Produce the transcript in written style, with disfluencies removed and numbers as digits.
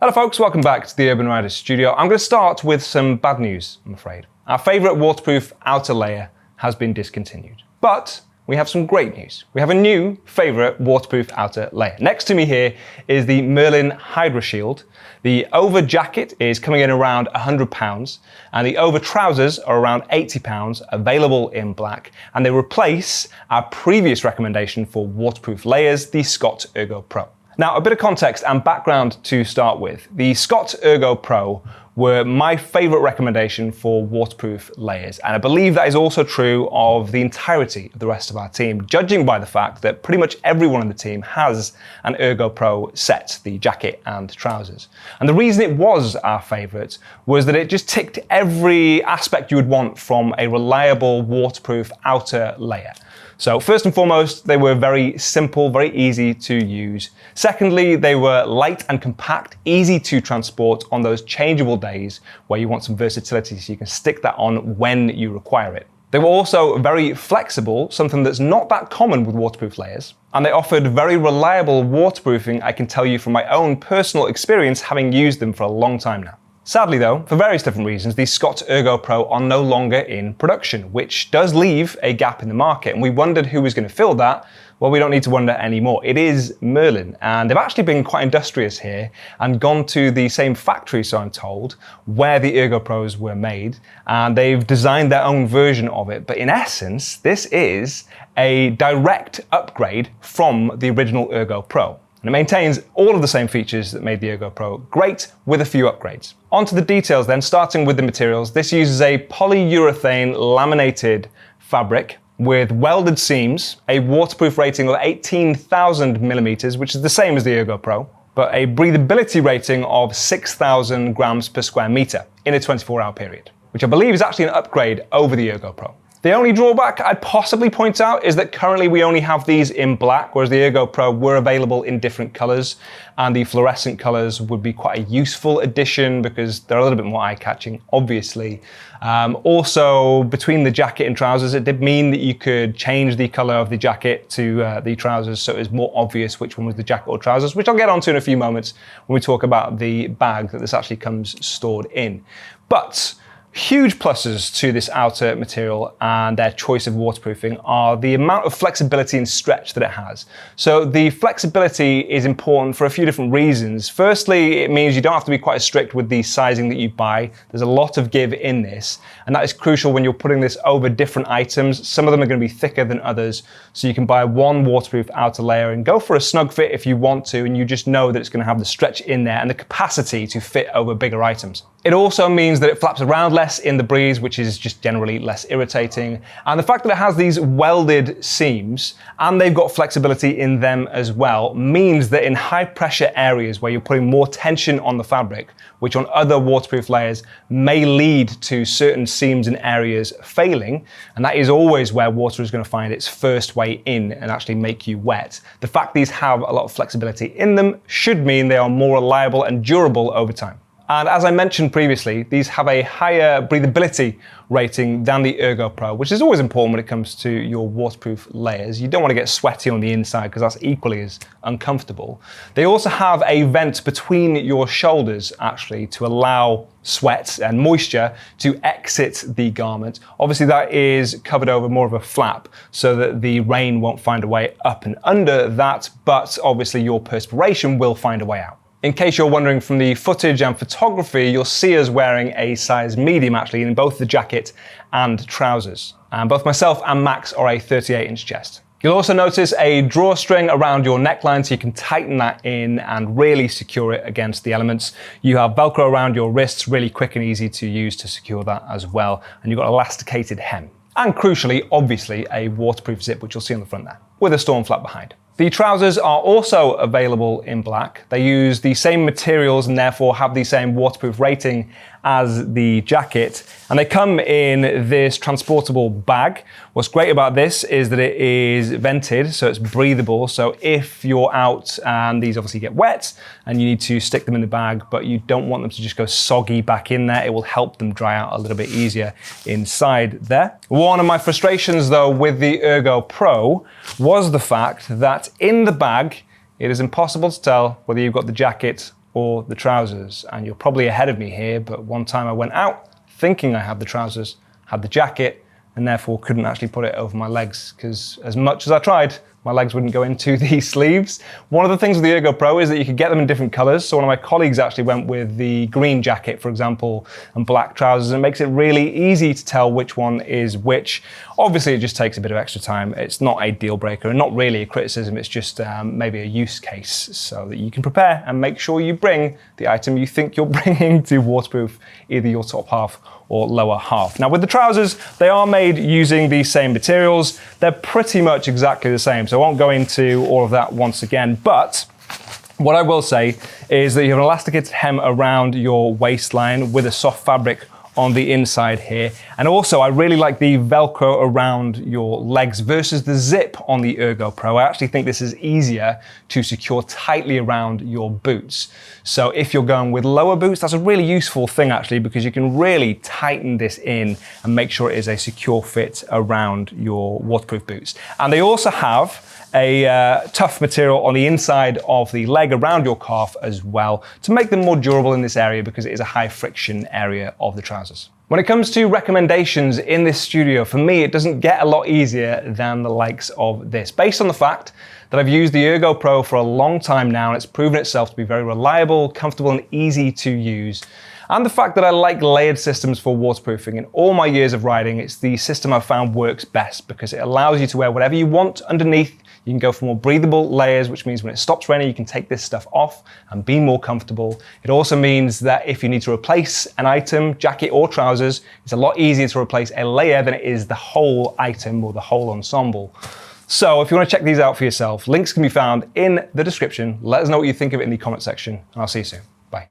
Hello folks, welcome back to the Urban Rider Studio. I'm going to start with some bad news, I'm afraid. Our favourite waterproof outer layer has been discontinued. But we have some great news. We have a new favourite waterproof outer layer. Next to me here is the Merlin HydroShield. The over jacket is coming in around £100 and the over trousers are around £80, available in black, and they replace our previous recommendation for waterproof layers, the Scott ERGO Pro. Now, a bit of context and background to start with. The Scott ERGO Pro were my favourite recommendation for waterproof layers, and I believe that is also true of the entirety of the rest of our team, judging by the fact that pretty much everyone in the team has an ERGO Pro set, the jacket and trousers. And the reason it was our favourite was that it just ticked every aspect you would want from a reliable waterproof outer layer. So first and foremost, they were very simple, very easy to use. Secondly, they were light and compact, easy to transport on those changeable days where you want some versatility so you can stick that on when you require it. They were also very flexible, something that's not that common with waterproof layers. And they offered very reliable waterproofing, I can tell you from my own personal experience having used them for a long time now. Sadly though, for various different reasons, the Scott ERGO Pro are no longer in production, which does leave a gap in the market. And we wondered who was going to fill that. Well, we don't need to wonder anymore. It is Merlin, and they've actually been quite industrious here and gone to the same factory, so I'm told, where the ERGO Pros were made, and they've designed their own version of it. But in essence, this is a direct upgrade from the original ERGO Pro. And it maintains all of the same features that made the ERGO Pro great, with a few upgrades. On to the details then, starting with the materials. This uses a polyurethane laminated fabric with welded seams, a waterproof rating of 18,000 millimeters, which is the same as the ERGO Pro, but a breathability rating of 6,000 grams per square meter in a 24-hour period, which I believe is actually an upgrade over the ERGO Pro. The only drawback I'd possibly point out is that currently we only have these in black, whereas the ERGO Pro were available in different colors, and the fluorescent colors would be quite a useful addition because they're a little bit more eye-catching, obviously. Also, between the jacket and trousers, it did mean that you could change the color of the jacket to the trousers, so it was more obvious which one was the jacket or trousers, which I'll get onto in a few moments when we talk about the bag that this actually comes stored in. But huge pluses to this outer material and their choice of waterproofing are the amount of flexibility and stretch that it has. So the flexibility is important for a few different reasons. Firstly, it means you don't have to be quite as strict with the sizing that you buy. There's a lot of give in this, and that is crucial when you're putting this over different items. Some of them are going to be thicker than others, so you can buy one waterproof outer layer and go for a snug fit if you want to, and you just know that it's going to have the stretch in there and the capacity to fit over bigger items. It also means that it flaps around less in the breeze, which is just generally less irritating. And the fact that it has these welded seams and they've got flexibility in them as well means that in high pressure areas where you're putting more tension on the fabric, which on other waterproof layers may lead to certain seams and areas failing, and that is always where water is going to find its first way in and actually make you wet. The fact these have a lot of flexibility in them should mean they are more reliable and durable over time. And as I mentioned previously, these have a higher breathability rating than the ERGO Pro, which is always important when it comes to your waterproof layers. You don't want to get sweaty on the inside because that's equally as uncomfortable. They also have a vent between your shoulders actually to allow sweat and moisture to exit the garment. Obviously that is covered over more of a flap so that the rain won't find a way up and under that, but obviously your perspiration will find a way out. In case you're wondering from the footage and photography, you'll see us wearing a size medium actually in both the jacket and trousers. And both myself and Max are a 38-inch chest. You'll also notice a drawstring around your neckline so you can tighten that in and really secure it against the elements. You have Velcro around your wrists, really quick and easy to use to secure that as well. And you've got elasticated hem. And crucially, obviously, a waterproof zip, which you'll see on the front there, with a storm flap behind. The trousers are also available in black. They use the same materials and therefore have the same waterproof rating as the jacket. And they come in this transportable bag. What's great about this is that it is vented, so it's breathable. So if you're out and these obviously get wet and you need to stick them in the bag, but you don't want them to just go soggy back in there, it will help them dry out a little bit easier inside there. One of my frustrations though with the ERGO Pro was the fact that in the bag, it is impossible to tell whether you've got the jacket or the trousers. And you're probably ahead of me here, but one time I went out thinking I had the trousers, had the jacket, and therefore couldn't actually put it over my legs, because as much as I tried, my legs wouldn't go into the sleeves. One of the things with the ERGO Pro is that you can get them in different colors. So one of my colleagues actually went with the green jacket, for example, and black trousers, and it makes it really easy to tell which one is which. Obviously, it just takes a bit of extra time. It's not a deal breaker and not really a criticism. It's just maybe a use case so that you can prepare and make sure you bring the item you think you're bringing to waterproof either your top half or lower half. Now with the trousers, they are made using these same materials. They're pretty much exactly the same, so I won't go into all of that once again, but what I will say is that you have an elasticated hem around your waistline with a soft fabric on the inside here. And also I really like the Velcro around your legs versus the zip on the ERGO Pro. I actually think this is easier to secure tightly around your boots. So if you're going with lower boots, that's a really useful thing actually, because you can really tighten this in and make sure it is a secure fit around your waterproof boots. And they also have a tough material on the inside of the leg around your calf as well to make them more durable in this area, because it is a high friction area of the trousers. When it comes to recommendations in this studio, for me, it doesn't get a lot easier than the likes of this, based on the fact that I've used the ERGO Pro for a long time now, and it's proven itself to be very reliable, comfortable, and easy to use. And the fact that I like layered systems for waterproofing. In all my years of riding, it's the system I've found works best because it allows you to wear whatever you want underneath. You can go for more breathable layers, which means when it stops raining, you can take this stuff off and be more comfortable. It also means that if you need to replace an item, jacket or trousers, it's a lot easier to replace a layer than it is the whole item or the whole ensemble. So if you want to check these out for yourself, links can be found in the description. Let us know what you think of it in the comment section, and I'll see you soon.